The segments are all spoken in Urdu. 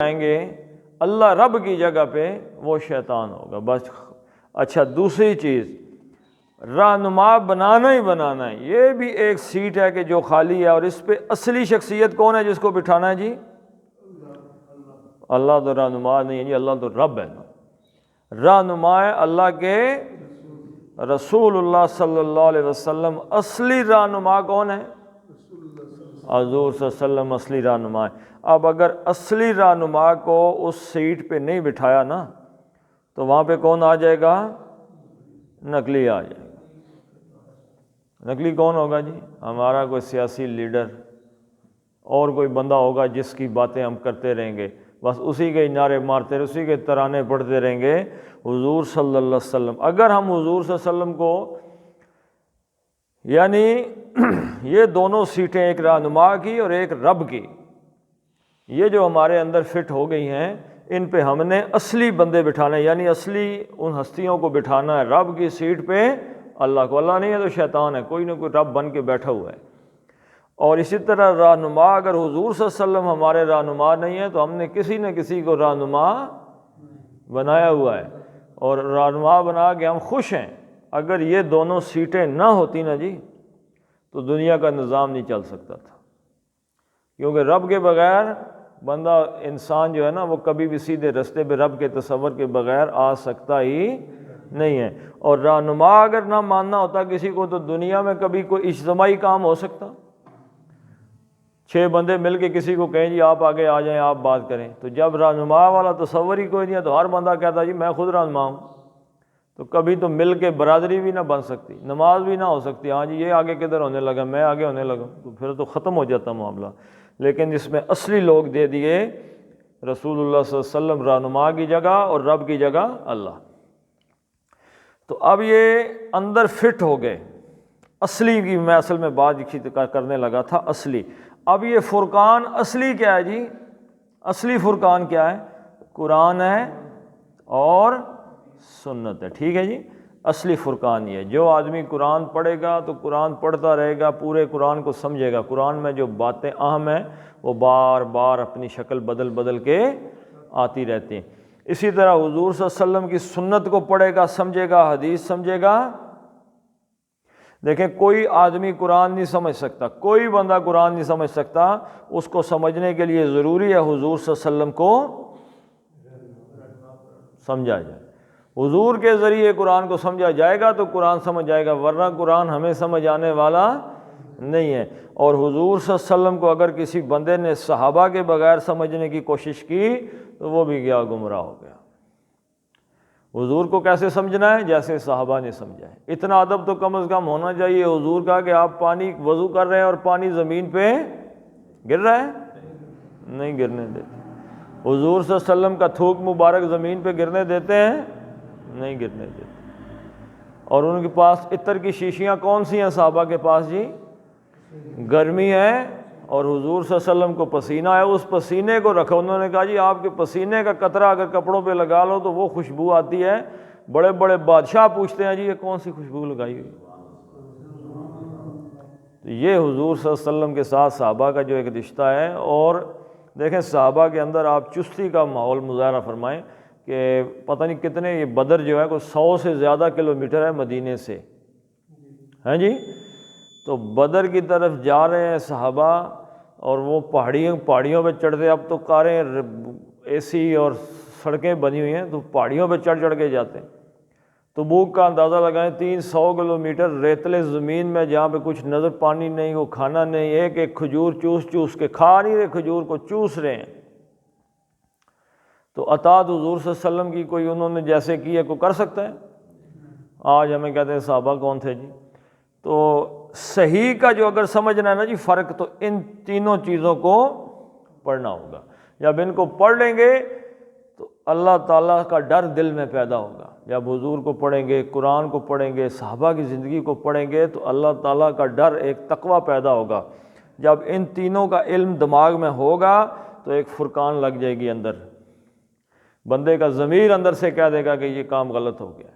آئیں گے اللہ رب کی جگہ پہ وہ شیطان ہوگا بس۔ اچھا دوسری چیز، رہنما بنانا ہی بنانا ہے، یہ بھی ایک سیٹ ہے کہ جو خالی ہے، اور اس پہ اصلی شخصیت کون ہے جس کو بٹھانا ہے جی؟ اللہ تو رہنما نہیں ہے جی، اللہ تو رب ہے نا۔ رہنما ہے اللہ کے رسول اللہ صلی اللہ علیہ وسلم، اصلی رہنما کون ہے؟ حضور صلی اللہ علیہ وسلم اصلی رہنما ہے۔ اب اگر اصلی رہنما کو اس سیٹ پہ نہیں بٹھایا نا تو وہاں پہ کون آ جائے گا؟ نقلی آ جائے گا۔ نقلی کون ہوگا جی؟ ہمارا کوئی سیاسی لیڈر اور کوئی بندہ ہوگا جس کی باتیں ہم کرتے رہیں گے، بس اسی کے نعرے مارتے رہے، اسی کے ترانے پڑھتے رہیں گے۔ حضور صلی اللہ علیہ وسلم، اگر ہم حضور صلی اللہ علیہ وسلم کو، یعنی یہ دونوں سیٹیں، ایک رہنما کی اور ایک رب کی، یہ جو ہمارے اندر فٹ ہو گئی ہیں، ان پہ ہم نے اصلی بندے بٹھانا ہے، یعنی اصلی ان ہستیوں کو بٹھانا ہے۔ رب کی سیٹ پہ اللہ کو، اللہ نہیں ہے تو شیطان ہے، کوئی نہ کوئی رب بن کے بیٹھا ہوا ہے۔ اور اسی طرح رہنما، اگر حضور صلی اللہ علیہ وسلم ہمارے رہنما نہیں ہیں تو ہم نے کسی نہ کسی کو رہنما بنایا ہوا ہے، اور رہنما بنا کے ہم خوش ہیں۔ اگر یہ دونوں سیٹیں نہ ہوتی نا جی تو دنیا کا نظام نہیں چل سکتا تھا، کیونکہ رب کے بغیر بندہ، انسان جو ہے نا، وہ کبھی بھی سیدھے رستے پہ رب کے تصور کے بغیر آ سکتا ہی نہیں ہے۔ اور رہنما اگر نہ ماننا ہوتا کسی کو تو دنیا میں کبھی کوئی اجتماعی کام ہو سکتا؟ 6 بندے مل کے کسی کو کہیں جی آپ آگے آ جائیں، آپ بات کریں، تو جب رہنما والا تصور ہی کوئی نہیں ہے تو ہر بندہ کہتا جی میں خود رہنما ہوں، تو کبھی تو مل کے برادری بھی نہ بن سکتی، نماز بھی نہ ہو سکتی، ہاں جی یہ آگے کدھر ہونے لگا، میں آگے ہونے لگا، تو پھر تو ختم ہو جاتا معاملہ۔ لیکن اس میں اصلی لوگ دے دیے رسول اللہ صلی اللہ علیہ وسلم، رہنما کی جگہ اور رب کی جگہ اللہ۔ تو اب یہ اندر فٹ ہو گئے۔ اصلی کی میں اصل میں بات کرنے لگا تھا، اصلی۔ اب یہ فرقان اصلی کیا ہے جی؟ اصلی فرقان کیا ہے؟ قرآن ہے اور سنت ہے، ٹھیک ہے جی۔ اصلی فرقان یہ ہے، جو آدمی قرآن پڑھے گا تو قرآن پڑھتا رہے گا، پورے قرآن کو سمجھے گا۔ قرآن میں جو باتیں اہم ہیں وہ بار بار اپنی شکل بدل بدل کے آتی رہتی ہیں۔ اسی طرح حضور صلی اللہ علیہ وسلم کی سنت کو پڑھے گا، سمجھے گا، حدیث سمجھے گا۔ دیکھیں کوئی آدمی قرآن نہیں سمجھ سکتا، کوئی بندہ قرآن نہیں سمجھ سکتا، اس کو سمجھنے کے لیے ضروری ہے حضور صلی اللہ علیہ وسلم کو سمجھا جائے۔ حضور کے ذریعے قرآن کو سمجھا جائے گا تو قرآن سمجھ جائے گا، ورنہ قرآن ہمیں سمجھ آنے والا نہیں ہے۔ اور حضور صلی اللہ علیہ وسلم کو اگر کسی بندے نے صحابہ کے بغیر سمجھنے کی کوشش کی تو وہ بھی گیا گمراہ ہو گیا۔ حضور کو کیسے سمجھنا ہے؟ جیسے صحابہ نے سمجھا ہے۔ اتنا ادب تو کم از کم ہونا چاہیے حضور کا کہ آپ پانی وضو کر رہے ہیں اور پانی زمین پہ گر رہا ہے، نہیں گرنے دیتے۔ حضور صلی اللہ علیہ وسلم کا تھوک مبارک زمین پہ گرنے دیتے ہیں؟ نہیں گرنے دیتے۔ اور ان کے پاس عطر کی شیشیاں کون سی ہیں صحابہ کے پاس جی؟ گرمی ہے اور حضور صلی اللہ علیہ وسلم کو پسینہ ہے، اس پسینے کو رکھو۔ انہوں نے کہا جی آپ کے پسینے کا قطرہ اگر کپڑوں پہ لگا لو تو وہ خوشبو آتی ہے۔ بڑے بڑے بادشاہ پوچھتے ہیں جی یہ کون سی خوشبو لگائی ہوئی؟ تو یہ حضور صلی اللہ علیہ وسلم کے ساتھ صحابہ کا جو ایک رشتہ ہے۔ اور دیکھیں صحابہ کے اندر آپ چستی کا ماحول مظاہرہ فرمائیں کہ پتہ نہیں کتنے، یہ بدر جو ہے کوئی 100 سے زیادہ کلومیٹر ہے مدینے سے، ہیں جی؟ تو بدر کی طرف جا رہے ہیں صحابہ، اور وہ پہاڑیوں پہ چڑھتے، اب تو کاریں اے سی اور سڑکیں بنی ہوئی ہیں تو پہاڑیوں پہ چڑھ چڑھ کے جاتے ہیں۔ تبوک کا اندازہ لگائیں، 300 کلومیٹر ریتلے زمین میں جہاں پہ کچھ نظر پانی نہیں، وہ کھانا نہیں، ایک ایک کھجور چوس چوس کے کھا نہیں رہے، کھجور کو چوس رہے ہیں۔ تو اطاعت حضور صلی اللہ علیہ وسلم کی کوئی انہوں نے جیسے کی ہے کوئی کر سکتا ہے؟ آج ہمیں کہتے ہیں صحابہ کون تھے جی؟ تو صحیح کا جو اگر سمجھنا ہے نا جی فرق، تو ان تینوں چیزوں کو پڑھنا ہوگا۔ جب ان کو پڑھ لیں گے تو اللہ تعالیٰ کا ڈر دل میں پیدا ہوگا۔ جب حضور کو پڑھیں گے، قرآن کو پڑھیں گے، صحابہ کی زندگی کو پڑھیں گے تو اللہ تعالیٰ کا ڈر، ایک تقویٰ پیدا ہوگا۔ جب ان تینوں کا علم دماغ میں ہوگا تو ایک فرقان لگ جائے گی اندر، بندے کا ضمیر اندر سے کہہ دے گا کہ یہ کام غلط ہو گیا،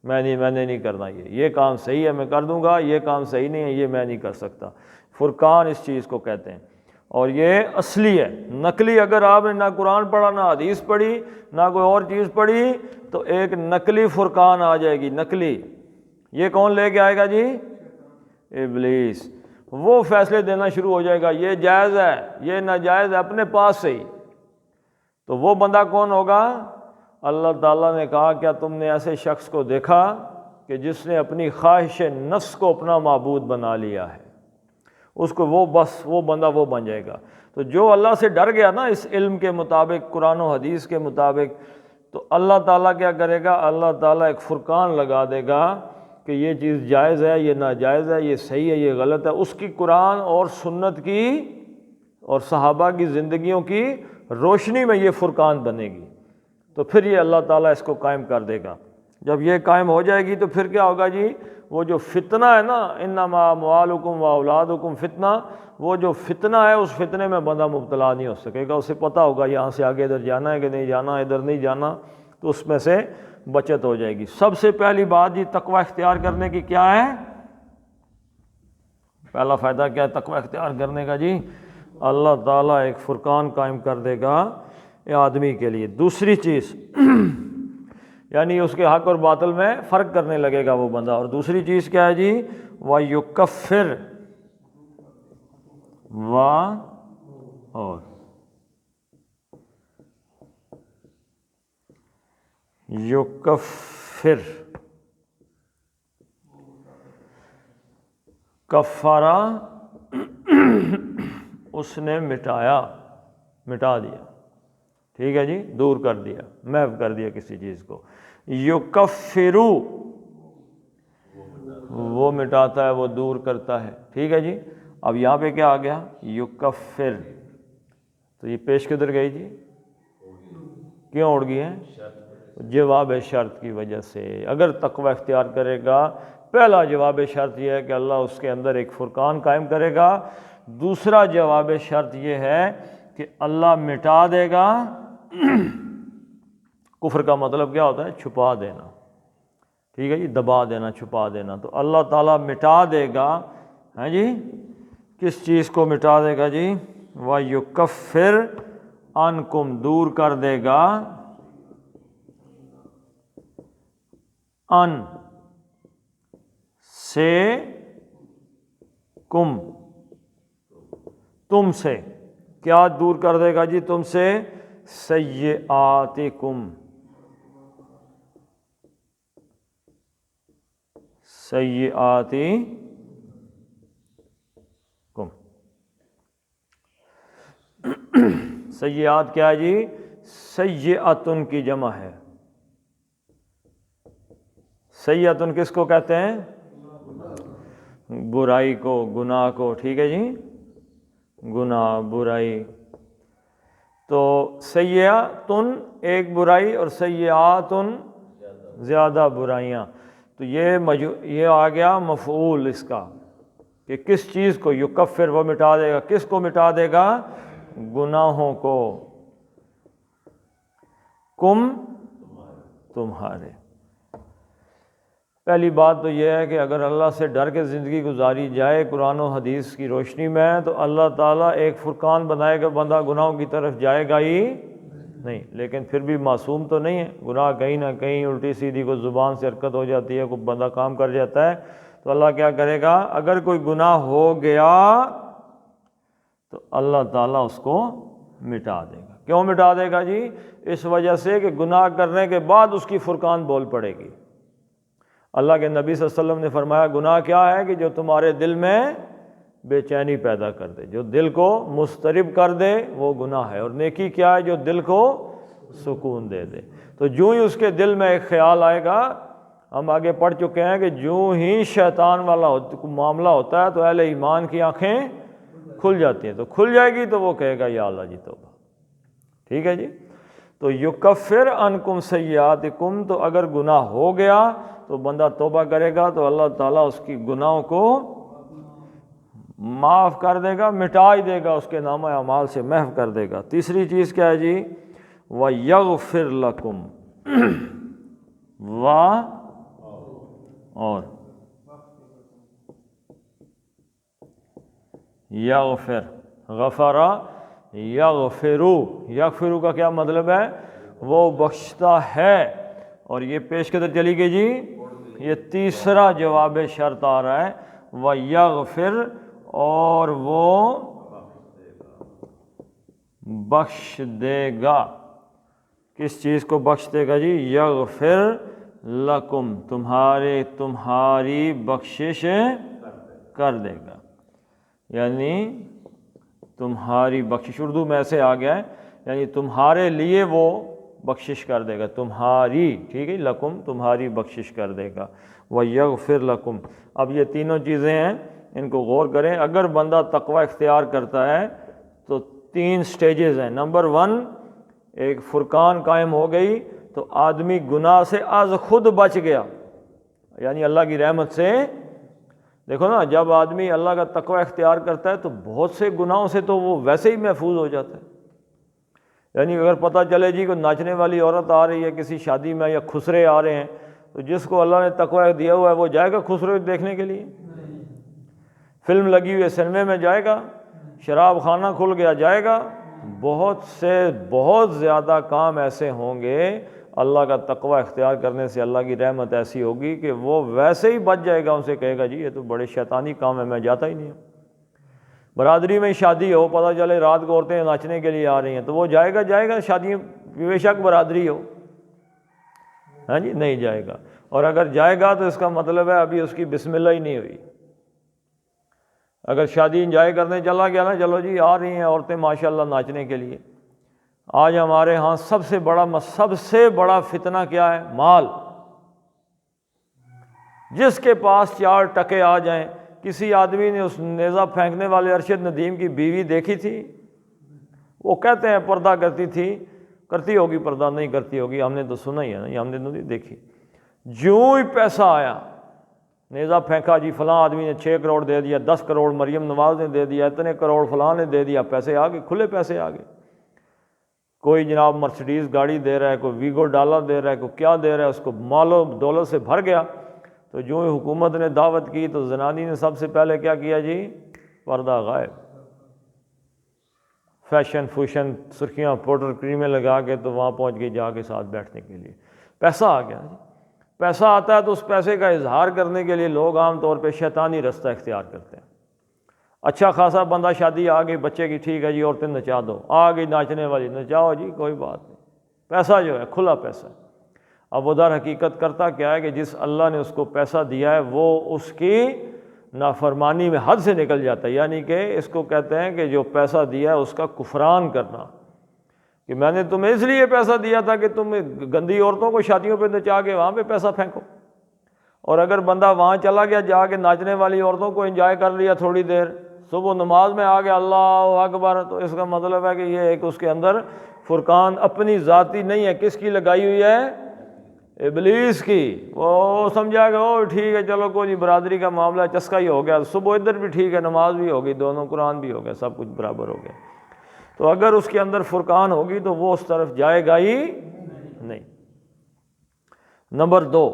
میں نے نہیں کرنا، یہ کام صحیح ہے میں کر دوں گا، یہ کام صحیح نہیں ہے یہ میں نہیں کر سکتا۔ فرقان اس چیز کو کہتے ہیں۔ اور یہ اصلی ہے۔ نقلی اگر آپ نے نہ قرآن پڑھا نہ حدیث پڑھی نہ کوئی اور چیز پڑھی تو ایک نقلی فرقان آ جائے گی، نقلی۔ یہ کون لے کے آئے گا جی؟ ابلیس۔ وہ فیصلے دینا شروع ہو جائے گا، یہ جائز ہے یہ ناجائز ہے اپنے پاس سے ہی۔ تو وہ بندہ کون ہوگا؟ اللہ تعالیٰ نے کہا کیا تم نے ایسے شخص کو دیکھا کہ جس نے اپنی خواہش نفس کو اپنا معبود بنا لیا ہے، اس کو وہ بندہ وہ بن جائے گا۔ تو جو اللہ سے ڈر گیا نا اس علم کے مطابق، قرآن و حدیث کے مطابق، تو اللہ تعالیٰ کیا کرے گا؟ اللہ تعالیٰ ایک فرقان لگا دے گا کہ یہ چیز جائز ہے یہ ناجائز ہے، یہ صحیح ہے یہ غلط ہے۔ اس کی قرآن اور سنت کی اور صحابہ کی زندگیوں کی روشنی میں یہ فرقان بنے گی، تو پھر یہ اللہ تعالیٰ اس کو قائم کر دے گا۔ جب یہ قائم ہو جائے گی تو پھر کیا ہوگا جی؟ وہ جو فتنہ ہے نا، انما اموالکم و اولادکم فتنہ، وہ جو فتنہ ہے اس فتنے میں بندہ مبتلا نہیں ہو سکے گا۔ اسے پتہ ہوگا یہاں سے آگے ادھر جانا ہے کہ نہیں جانا، ادھر نہیں جانا، تو اس میں سے بچت ہو جائے گی۔ سب سے پہلی بات جی تقوی اختیار کرنے کی کیا ہے؟ پہلا فائدہ کیا ہے تقوی اختیار کرنے کا جی؟ اللہ تعالیٰ ایک فرقان قائم کر دے گا آدمی کے لیے۔ دوسری چیز یعنی اس کے حق اور باطل میں فرق کرنے لگے گا وہ بندہ۔ اور دوسری چیز کیا ہے جی؟ وَيُكَفِّرْ اور یکفر، کفارہ اس نے مٹا دیا، ٹھیک ہے جی، دور کر دیا، محو کر دیا کسی چیز کو۔ یکفرو وہ مٹاتا ہے، وہ دور کرتا ہے، ٹھیک ہے جی۔ اب یہاں پہ کیا آ گیا؟ یکفر، تو یہ پیش کدھر گئی جی؟ کیوں اڑ گئی ہے؟ جواب شرط کی وجہ سے۔ اگر تقوی اختیار کرے گا، پہلا جواب شرط یہ ہے کہ اللہ اس کے اندر ایک فرقان قائم کرے گا۔ دوسرا جواب شرط یہ ہے کہ اللہ مٹا دے گا۔ کفر کا مطلب کیا ہوتا ہے؟ چھپا دینا، ٹھیک ہے جی، دبا دینا، چھپا دینا۔ تو اللہ تعالیٰ مٹا دے گا، ہاں جی، کس چیز کو مٹا دے گا جی؟ وَيُكَفِّرْ عَنْكُمْ دور کر دے گا، ان سے کم تم سے، کیا دور کر دے گا جی تم سے؟ سیئاتکم، سیئاتکم، سیئات کیا ہے جی؟ سیئاتن کی جمع ہے۔ سیئاتن کس کو کہتے ہیں؟ برائی کو، گناہ کو، ٹھیک ہے جی، گناہ، برائی۔ تو سیئاتن ایک برائی اور سیئاتن زیادہ برائیاں۔ تو یہ آ گیا مفعول اس کا کہ کس چیز کو؟ یکفر وہ مٹا دے گا، کس کو مٹا دے گا؟ گناہوں کو، کم تمہارے۔ پہلی بات تو یہ ہے کہ اگر اللہ سے ڈر کے زندگی گزاری جائے قرآن و حدیث کی روشنی میں تو اللہ تعالیٰ ایک فرقان بنائے گا، بندہ گناہوں کی طرف جائے گا ہی نہیں۔ لیکن پھر بھی معصوم تو نہیں ہے، گناہ کہیں نہ کہیں الٹی سیدھی کوئی زبان سے حرکت ہو جاتی ہے، کوئی بندہ کام کر جاتا ہے، تو اللہ کیا کرے گا؟ اگر کوئی گناہ ہو گیا تو اللہ تعالیٰ اس کو مٹا دے گا۔ کیوں مٹا دے گا جی؟ اس وجہ سے کہ گناہ کرنے کے بعد اس کی فرقان بول پڑے گی۔ اللہ کے نبی صلی اللہ علیہ وسلم نے فرمایا گناہ کیا ہے؟ کہ جو تمہارے دل میں بے چینی پیدا کر دے، جو دل کو مضطرب کر دے وہ گناہ ہے۔ اور نیکی کیا ہے؟ جو دل کو سکون دے دے۔ تو جو ہی اس کے دل میں ایک خیال آئے گا، ہم آگے پڑھ چکے ہیں کہ جو ہی شیطان والا معاملہ ہوتا ہے تو اہل ایمان کی آنکھیں کھل جاتی ہیں۔ تو کھل جائے گی تو وہ کہے گا یا اللہ جی توبہ، ٹھیک ہے جی۔ تو یکفر عنکم سیئاتکم، تو اگر گناہ ہو گیا تو بندہ توبہ کرے گا تو اللہ تعالیٰ اس کی گناہوں کو معاف کر دے گا، مٹا ہی دے گا، اس کے نامہ اعمال سے محو کر دے گا۔ تیسری چیز کیا ہے جی؟ وَيَغْفِرْ لَكُمْ اور یغفر غفرا یغفرو، یغفرو کا کیا مطلب ہے؟ وہ بخشتا ہے. اور یہ پیش کدھر چلی گئی جی؟ یہ تیسرا جواب شرط آ رہا ہے، وَيَغْفِرْ، اور وہ بخش دے گا. کس چیز کو بخش دے گا جی؟ یغفر لکم، تمہاری بخشش کر دے گا. یعنی تمہاری بخشش، اردو میں ایسے آ گیا ہے، یعنی تمہارے لیے وہ بخشش کر دے گا، تمہاری، ٹھیک ہے، لکم تمہاری بخشش کر دے گا. وَيَغْفِرْ لَكُمْ. اب یہ تینوں چیزیں ہیں، ان کو غور کریں. اگر بندہ تقوی اختیار کرتا ہے تو 3 سٹیجز ہیں. نمبر 1، ایک فرقان قائم ہو گئی تو آدمی گناہ سے از خود بچ گیا، یعنی اللہ کی رحمت سے. دیکھو نا، جب آدمی اللہ کا تقوی اختیار کرتا ہے تو بہت سے گناہوں سے تو وہ ویسے ہی محفوظ ہو جاتا ہے. یعنی اگر پتہ چلے جی کوئی ناچنے والی عورت آ رہی ہے کسی شادی میں، یا خسرے آ رہے ہیں، تو جس کو اللہ نے تقوی دیا ہوا ہے وہ جائے گا خسرے دیکھنے کے لیے؟ فلم لگی ہوئی ہے سنیما میں جائے گا؟ شراب خانہ کھل گیا جائے گا؟ بہت زیادہ کام ایسے ہوں گے. اللہ کا تقوی اختیار کرنے سے اللہ کی رحمت ایسی ہوگی کہ وہ ویسے ہی بچ جائے گا. ان سے کہے گا جی یہ تو بڑے شیطانی کام ہے، میں جاتا ہی نہیں ہوں. برادری میں شادی ہو، پتہ چلے رات کو عورتیں ناچنے کے لیے آ رہی ہیں، تو وہ جائے گا شادی، بے شک برادری ہو، ہاں جی، نہیں جائے گا. اور اگر جائے گا تو اس کا مطلب ہے ابھی اس کی بسم اللہ ہی نہیں ہوئی. اگر شادی انجوائے کرنے چلا گیا نا، چلو جی آ رہی ہیں عورتیں ماشاءاللہ ناچنے کے لیے. آج ہمارے ہاں سب سے بڑا فتنہ کیا ہے؟ مال. جس کے پاس 4 ٹکے آ جائیں. کسی آدمی نے اس نیزہ پھینکنے والے ارشد ندیم کی بیوی دیکھی تھی، وہ کہتے ہیں پردہ کرتی تھی، کرتی ہوگی پردہ، نہیں کرتی ہوگی، ہم نے تو سنا ہی ہے نا، ہم نے تو نہیں دیکھی. جوں ہی پیسہ آیا، نیزہ پھینکا جی، فلاں آدمی نے 6 کروڑ دے دیا، 10 کروڑ مریم نواز نے دے دیا، اتنے کروڑ فلاں نے دے دیا، پیسے آ گئے، کھلے پیسے آ گئے. کوئی جناب مرسڈیز گاڑی دے رہا ہے، کوئی ویگو ڈالا دے رہا ہے، کوئی کیا دے رہا ہے، اس کو مال و دولت سے بھر گیا. تو جو ہی حکومت نے دعوت کی تو زنانی نے سب سے پہلے کیا کیا جی؟ پردہ غائب. فیشن فوشن، سرخیاں پاؤڈر کریمیں لگا کے تو وہاں پہنچ گئی جا کے ساتھ بیٹھنے کے لیے. پیسہ آ گیا جی. پیسہ آتا ہے تو اس پیسے کا اظہار کرنے کے لیے لوگ عام طور پہ شیطانی رستہ اختیار کرتے ہیں. اچھا خاصا بندہ شادی آ گئی بچے کی، ٹھیک ہے جی عورتیں نچا دو، آ گئی ناچنے والی، نچاؤ جی کوئی بات نہیں. پیسہ جو ہے کھلا پیسہ. اب وہ در حقیقت کرتا کیا ہے کہ جس اللہ نے اس کو پیسہ دیا ہے وہ اس کی نافرمانی میں حد سے نکل جاتا ہے. یعنی کہ اس کو کہتے ہیں کہ جو پیسہ دیا ہے اس کا کفران کرنا، کہ میں نے تمہیں اس لیے پیسہ دیا تھا کہ تم گندی عورتوں کو شادیوں پہ نچا کے وہاں پہ پیسہ پھینکو. اور اگر بندہ وہاں چلا گیا، جا کے ناچنے والی عورتوں کو انجوائے کر لیا تھوڑی دیر، صبح نماز میں آ گیا اللہ اکبر، تو اس کا مطلب ہے کہ یہ ایک اس کے اندر فرقان اپنی ذاتی نہیں ہے، کس کی لگائی ہوئی ہے؟ ابلیس کی. وہ سمجھا کہ او ٹھیک ہے چلو کوئی برادری کا معاملہ چسکا ہی ہو گیا، صبح ادھر بھی ٹھیک ہے، نماز بھی ہو گئی، دونوں قرآن بھی ہو گیا، سب کچھ برابر ہو گیا. تو اگر اس کے اندر فرقان ہوگی تو وہ اس طرف جائے گا ہی نہیں. نمبر 2،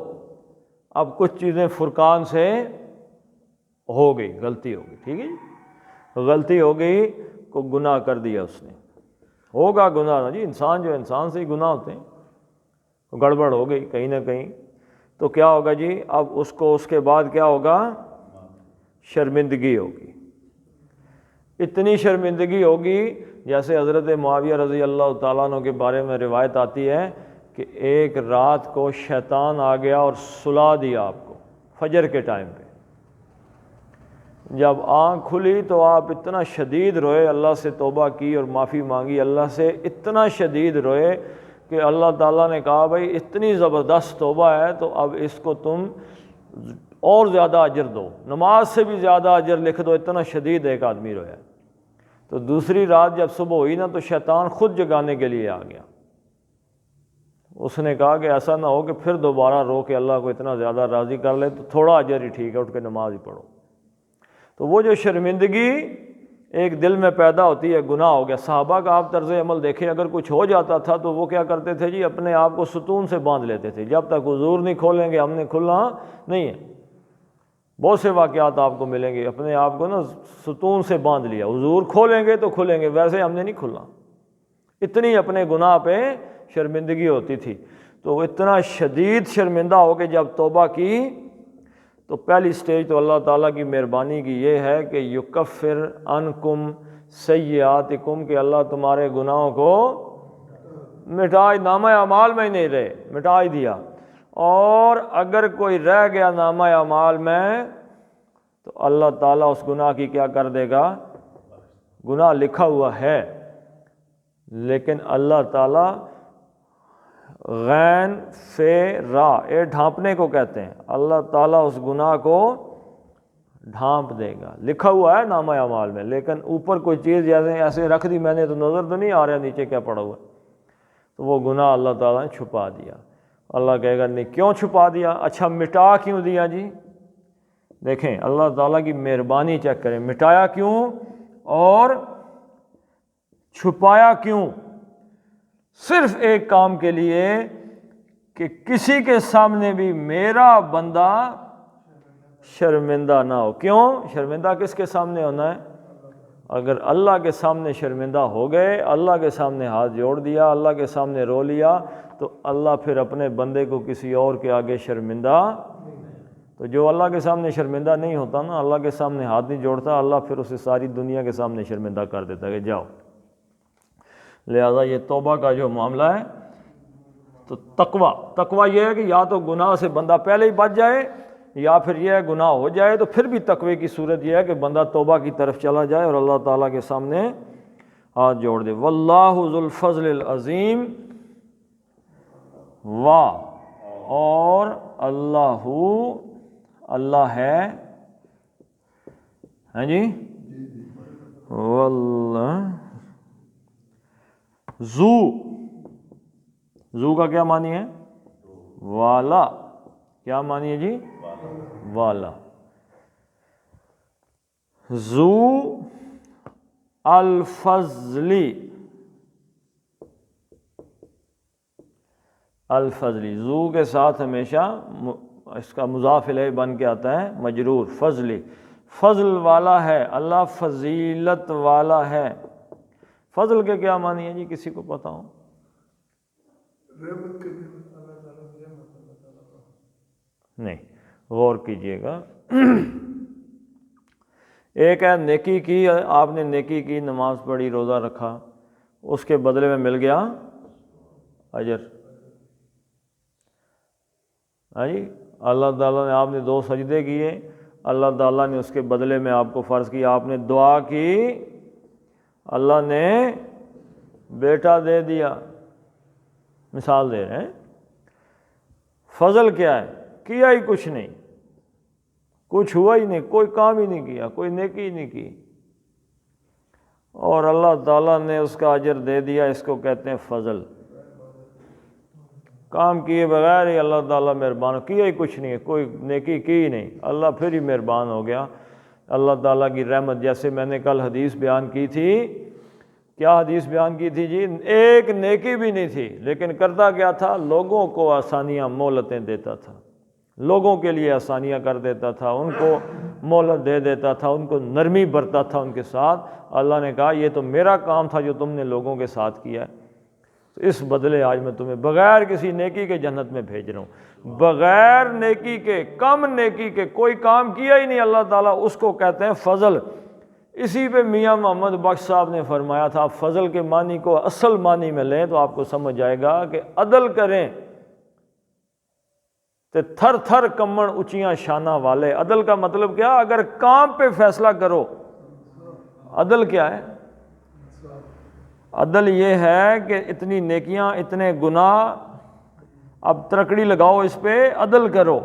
اب کچھ چیزیں فرقان سے ہو گئی، غلطی ہو گئی، ٹھیک ہے جی، غلطی ہو گئی، کو گناہ کر دیا اس نے. ہوگا گناہ نا جی، انسان جو انسان سے ہی گناہ ہوتے ہیں. گڑبڑ ہو گئی کہیں نہ کہیں تو کیا ہوگا جی؟ اب اس کو اس کے بعد کیا ہوگا؟ شرمندگی ہوگی. اتنی شرمندگی ہوگی جیسے حضرت معاویہ رضی اللہ تعالیٰ عنہ کے بارے میں روایت آتی ہے کہ ایک رات کو شیطان آ گیا اور سلا دیا آپ کو فجر کے ٹائم پہ. جب آنکھ کھلی تو آپ اتنا شدید روئے، اللہ سے توبہ کی اور معافی مانگی، اللہ سے اتنا شدید روئے کہ اللہ تعالیٰ نے کہا بھائی اتنی زبردست توبہ ہے تو اب اس کو تم اور زیادہ اجر دو، نماز سے بھی زیادہ اجر لکھ دو. اتنا شدید ایک آدمی رویا. تو دوسری رات جب صبح ہوئی نا تو شیطان خود جگانے کے لیے آ گیا. اس نے کہا کہ ایسا نہ ہو کہ پھر دوبارہ رو کے اللہ کو اتنا زیادہ راضی کر لے، تو تھوڑا اجر ہی ٹھیک ہے، اٹھ کے نماز ہی پڑھو. تو وہ جو شرمندگی ایک دل میں پیدا ہوتی ہے، گناہ ہو گیا. صحابہ کا آپ طرز عمل دیکھیں، اگر کچھ ہو جاتا تھا تو وہ کیا کرتے تھے جی؟ اپنے آپ کو ستون سے باندھ لیتے تھے، جب تک حضور نہیں کھولیں گے ہم نے کھلنا نہیں ہے. بہت سے واقعات آپ کو ملیں گے، اپنے آپ کو نا ستون سے باندھ لیا، حضور کھولیں گے تو کھلیں گے، ویسے ہم نے نہیں کھلنا، اتنی اپنے گناہ پہ شرمندگی ہوتی تھی۔ تو اتنا شدید شرمندہ ہو کے جب توبہ کی تو پہلی سٹیج تو اللہ تعالیٰ کی مہربانی کی یہ ہے کہ یکفر عنکم سیئاتکم، کہ اللہ تمہارے گناہوں کو مٹا، نامہ اعمال میں ہی نہیں رہے، مٹا ہی دیا۔ اور اگر کوئی رہ گیا نامہ اعمال میں تو اللہ تعالیٰ اس گناہ کی کیا کر دے گا، گناہ لکھا ہوا ہے، لیکن اللہ تعالیٰ غین فے را، اے ڈھانپنے کو کہتے ہیں، اللہ تعالیٰ اس گناہ کو ڈھانپ دے گا، لکھا ہوا ہے نامہ اعمال میں، لیکن اوپر کوئی چیز ایسے رکھ دی میں نے تو نظر تو نہیں آ رہا نیچے کیا پڑا ہوا ہے، تو وہ گناہ اللہ تعالیٰ نے چھپا دیا۔ اللہ کہے گا نہیں، کیوں چھپا دیا؟ اچھا مٹا کیوں دیا جی؟ دیکھیں اللہ تعالیٰ کی مہربانی چیک کریں، مٹایا کیوں اور چھپایا کیوں؟ صرف ایک کام کے لیے کہ کسی کے سامنے بھی میرا بندہ شرمندہ نہ ہو۔ کیوں شرمندہ کس کے سامنے ہونا ہے؟ اگر اللہ کے سامنے شرمندہ ہو گئے، اللہ کے سامنے ہاتھ جوڑ دیا، اللہ کے سامنے رو لیا، تو اللہ پھر اپنے بندے کو کسی اور کے آگے شرمندہ، تو جو اللہ کے سامنے شرمندہ نہیں ہوتا نا، اللہ کے سامنے ہاتھ نہیں جوڑتا، اللہ پھر اسے ساری دنیا کے سامنے شرمندہ کر دیتا ہے کہ جاؤ۔ لہذا یہ توبہ کا جو معاملہ ہے تو تقوی یہ ہے کہ یا تو گناہ سے بندہ پہلے ہی بچ جائے، یا پھر یہ ہے گناہ ہو جائے تو پھر بھی تقوی کی صورت یہ ہے کہ بندہ توبہ کی طرف چلا جائے اور اللہ تعالیٰ کے سامنے ہاتھ جوڑ دے۔ واللہ ذو الفضل العظیم، واہ، اور اللہ ہے، ہاں جی، واللہ ذو کا کیا معنی ہے؟ والا، کیا معنی ہے جی؟ والا۔ ذو الفضلی، ذو کے ساتھ ہمیشہ اس کا مضاف الیہ بن کے آتا ہے مجرور، فضلی، فضل والا ہے اللہ، فضیلت والا ہے۔ فضل کے کیا معنی ہے جی، کسی کو پتہ ہو؟ نہیں، غور کیجئے گا۔ ایک ہے نیکی کی، آپ نے نیکی کی، نماز پڑھی، روزہ رکھا، اس کے بدلے میں مل گیا اجر، ہاں جی، اللہ تعالیٰ نے، آپ نے 2 سجدے کیے، اللہ تعالیٰ نے اس کے بدلے میں آپ کو فرض کیا، آپ نے دعا کی، اللہ نے بیٹا دے دیا، مثال دے رہے ہیں۔ فضل کیا ہے؟ کیا ہی کچھ نہیں، کچھ ہوا ہی نہیں، کوئی کام ہی نہیں کیا، کوئی نیکی ہی نہیں کی، اور اللہ تعالیٰ نے اس کا اجر دے دیا، اس کو کہتے ہیں فضل۔ کام کیے بغیر ہی اللہ تعالیٰ مہربان، کیا ہی کچھ نہیں ہے، کوئی نیکی کی ہی نہیں، اللہ پھر ہی مہربان ہو گیا۔ اللہ تعالیٰ کی رحمت، جیسے میں نے کل حدیث بیان کی تھی، کیا حدیث بیان کی تھی جی؟ ایک نیکی بھی نہیں تھی، لیکن کرتا کیا تھا؟ لوگوں کو آسانیاں، مہلتیں دیتا تھا، لوگوں کے لیے آسانیاں کر دیتا تھا، ان کو مہلت دے دیتا تھا، ان کو نرمی برتا تھا ان کے ساتھ۔ اللہ نے کہا یہ تو میرا کام تھا جو تم نے لوگوں کے ساتھ کیا ہے، تو اس بدلے آج میں تمہیں بغیر کسی نیکی کے جنت میں بھیج رہا ہوں، بغیر نیکی کے، کم نیکی کے، کوئی کام کیا ہی نہیں اللہ تعالیٰ، اس کو کہتے ہیں فضل۔ اسی پہ میاں محمد بخش صاحب نے فرمایا تھا، فضل کے معنی کو اصل معنی میں لیں تو آپ کو سمجھ آئے گا کہ عدل کریں تے تھر تھر کمن اونچیاں شانہ والے۔ عدل کا مطلب کیا؟ اگر کام پہ فیصلہ کرو، عدل کیا ہے؟ عدل یہ ہے کہ اتنی نیکیاں، اتنے گناہ، اب ترکڑی لگاؤ اس پہ، عدل کرو،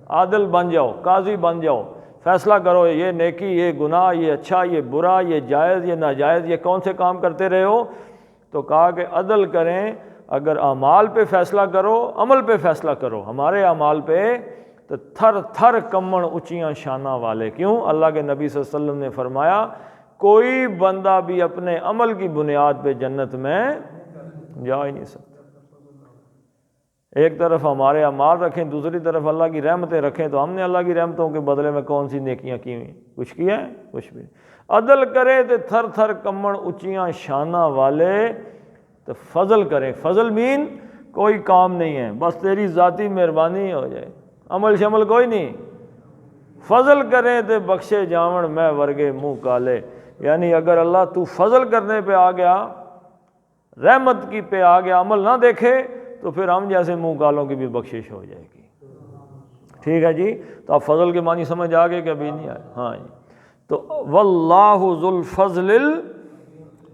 عادل بن جاؤ، قاضی بن جاؤ، فیصلہ کرو، یہ نیکی، یہ گناہ، یہ اچھا، یہ برا، یہ جائز، یہ ناجائز، یہ کون سے کام کرتے رہے ہو؟ تو کہا کہ عدل کریں، اگر اعمال پہ فیصلہ کرو، عمل پہ فیصلہ کرو، ہمارے اعمال پہ، تو تھر تھر کمن اونچیاں شانہ والے۔ کیوں؟ اللہ کے نبی صلی اللہ علیہ وسلم نے فرمایا کوئی بندہ بھی اپنے عمل کی بنیاد پہ جنت میں جا ہی نہیں سکتا۔ ایک طرف ہمارے اعمال رکھیں، دوسری طرف اللہ کی رحمتیں رکھیں، تو ہم نے اللہ کی رحمتوں کے بدلے میں کون سی نیکیاں کی ہوئی؟ کچھ کیا ہے؟ کچھ بھی نہیں۔ عدل کرے تو تھر تھر کمڑ اونچیاں شانہ والے، تو فضل کریں۔ فضل مین کوئی کام نہیں ہے، بس تیری ذاتی مہربانی ہو جائے، عمل شمل کوئی نہیں۔ فضل کریں تو بخشے جاون میں ورگے منہ کالے، یعنی اگر اللہ تو فضل کرنے پہ آ گیا، رحمت کی پہ آ گیا، عمل نہ دیکھے، تو پھر ہم جیسے منہ کالوں کی بھی بخشش ہو جائے گی۔ ٹھیک ہے جی، تو آپ فضل کے معنی سمجھ آگے کہ ابھی نہیں آئے؟ ہاں جی، تو واللہ ذو الفضل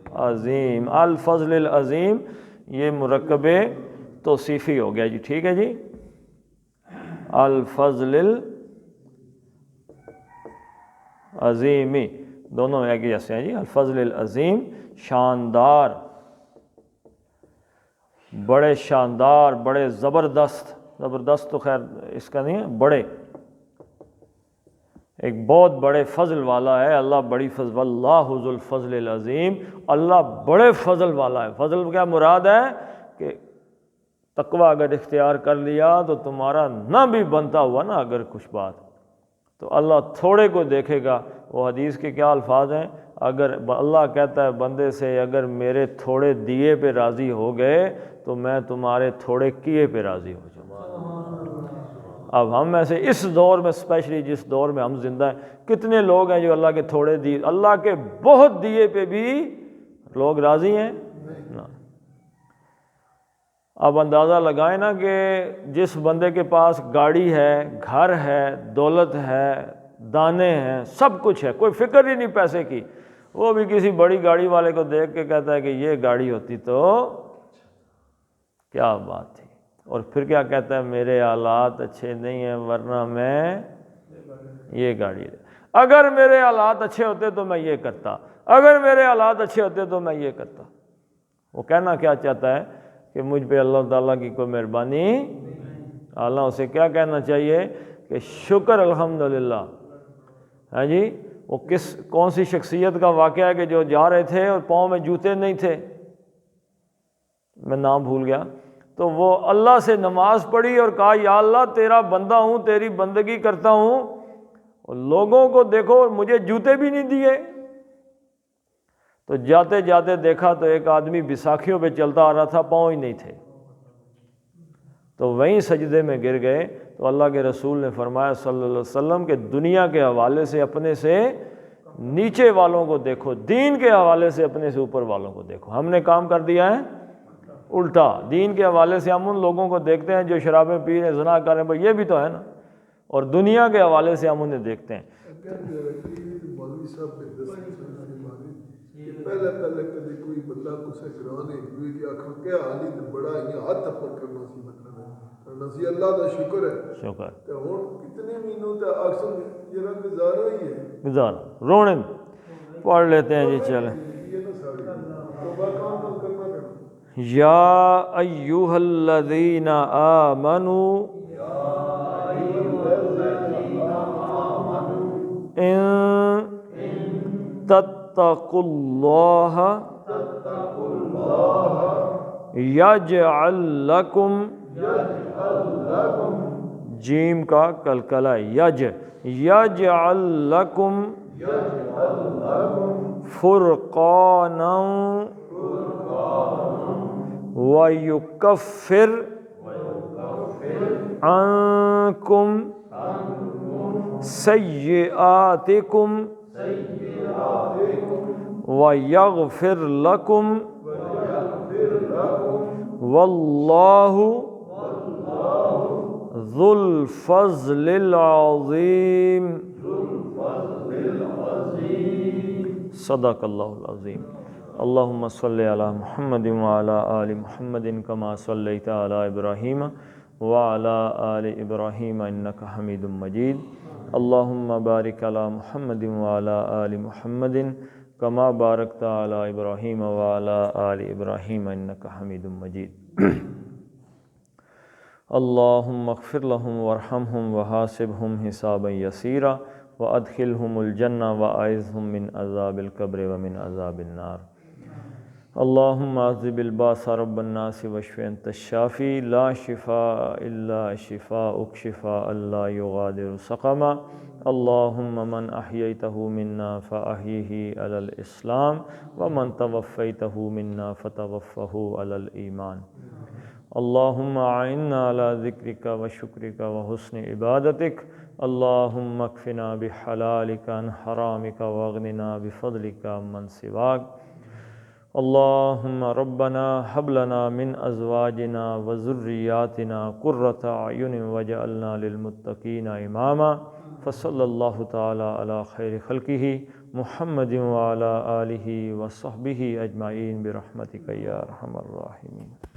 العظیم، الفضل العظیم یہ مرکب توصیفی ہو گیا جی۔ ٹھیک ہے جی، الفضل العظیمی دونوں ایک جیسے ہیں جی۔ الفضل العظیم شاندار، بڑے شاندار، بڑے زبردست، زبردست تو خیر اس کا نہیں ہے، بڑے، ایک بہت بڑے فضل والا ہے اللہ، بڑی فضل، واللہ ذو الفضل العظیم، اللہ بڑے فضل والا ہے۔ فضل کیا مراد ہے کہ تقوی اگر اختیار کر لیا تو تمہارا نہ بھی بنتا ہوا نا اگر کچھ بات، تو اللہ تھوڑے کو دیکھے گا۔ وہ حدیث کے کیا الفاظ ہیں؟ اگر اللہ کہتا ہے بندے سے اگر میرے تھوڑے دیے پہ راضی ہو گئے تو میں تمہارے تھوڑے کیے پہ راضی ہو جاؤں گا۔ اب ہم ایسے اس دور میں، اسپیشلی جس دور میں ہم زندہ ہیں، کتنے لوگ ہیں جو اللہ کے تھوڑے دیے، اللہ کے بہت دیے پہ بھی لوگ راضی ہیں نا۔ اب اندازہ لگائیں نا کہ جس بندے کے پاس گاڑی ہے، گھر ہے، دولت ہے، دانے ہیں، سب کچھ ہے، کوئی فکر ہی نہیں پیسے کی، وہ بھی کسی بڑی گاڑی والے کو دیکھ کے کہتا ہے کہ یہ گاڑی ہوتی تو کیا بات تھی، اور پھر کیا کہتا ہے میرے حالات اچھے نہیں ہیں ورنہ میں یہ گاڑی لے، اگر میرے حالات اچھے ہوتے تو میں یہ کرتا، اگر میرے حالات اچھے ہوتے تو میں یہ کرتا۔ وہ کہنا کیا چاہتا ہے کہ مجھ پہ اللہ تعالیٰ کی کوئی مہربانی، اللہ اسے کیا کہنا چاہیے کہ شکر الحمدللہ۔ ہاں جی، وہ کون سی شخصیت کا واقعہ ہے کہ جو جا رہے تھے اور پاؤں میں جوتے نہیں تھے، میں نام بھول گیا، تو وہ اللہ سے نماز پڑھی اور کہا یا اللہ تیرا بندہ ہوں، تیری بندگی کرتا ہوں، اور لوگوں کو دیکھو مجھے جوتے بھی نہیں دیے۔ تو جاتے جاتے دیکھا تو ایک آدمی بیساکھیوں پہ چلتا آ رہا تھا، پاؤں ہی نہیں تھے، تو وہیں سجدے میں گر گئے۔ تو اللہ کے رسول نے فرمایا صلی اللہ علیہ وسلم کہ دنیا کے حوالے سے اپنے سے نیچے والوں کو دیکھو، دین کے حوالے سے اپنے سے اوپر والوں کو دیکھو۔ ہم نے کام کر دیا ہے الٹا، دین کے حوالے سے ہم ان لوگوں کو دیکھتے ہیں جو شرابیں پی رہے ہیں، زنا کر رہے ہیں، بھائی یہ بھی تو ہے نا، اور دنیا کے حوالے سے ہم انہیں دیکھتے ہیں۔ پہلے کدی کوئی بندہ کسے گرانے ہوئی کہ آخر کیا حالی تے بڑا ہی ہاتھ تپر کرنا سی، مطلب ہے کرنا سی اللہ دا شکر ہے، شکر تے ہن کتنے مہینوں تے اکثر یہ رنگ گزارا ہی ہے، گزار رونے پڑھ لیتے ہیں جی، چلیں۔ یہ نہ ساری توبہ کام کرنا پڑنا۔ یا ایھا الذین آمنوا ان تتقوا اللہ یجعل لکم، جیم کا کلکلہ یجعل لکم فرقانا وَيُكَفِّرْ عَنْكُمْ سَيِّئَاتِكُمْ وَيَغْفِرْ لَكُمْ وَاللَّهُ ذُو الْفَضْلِ الْعَظِيمِ۔ صدق اللہ العظیم۔ اللہم صلی علی محمد وعلی آل محمد کما صلیت علی ابراہیم وعلی آل ابراہیم انک حمید مجید۔ اللہم بارک علی محمد وعلی آل محمد کما بارکت علی ابراہیم وعلی آل ابراہیم انک حمید مجید۔ اللہم اغفر لہم وارحمہم وحاسبہم حسابا یسیرا وادخلہم الجنہ واعذہم من عذاب القبر ومن عذاب النار۔ اللہم عذب الباس رب الناس واشف انت الشافی لا شفاء الا شفاءک شفاء لا یغادر سقما اللہم من احییتہ منا فاحیہ علی الاسلام ومن توفیتہ منا فتوفہ علی الایمان اللہم اعنا علی ذکرک وشکرک وحسن عبادتک اللہم اکفنا بحلالک عن حرامک واغننا بفضلک عمن سواک اللہم ربنا حب لنا من ازواجنا وذریاتنا قرۃ اعین واجعلنا للمتقین اماما فصلی اللہ تعالی علی خیر خلقہ محمد وعلی آلہ وصحبہ اجمعین برحمتک یا ارحم الراحمین.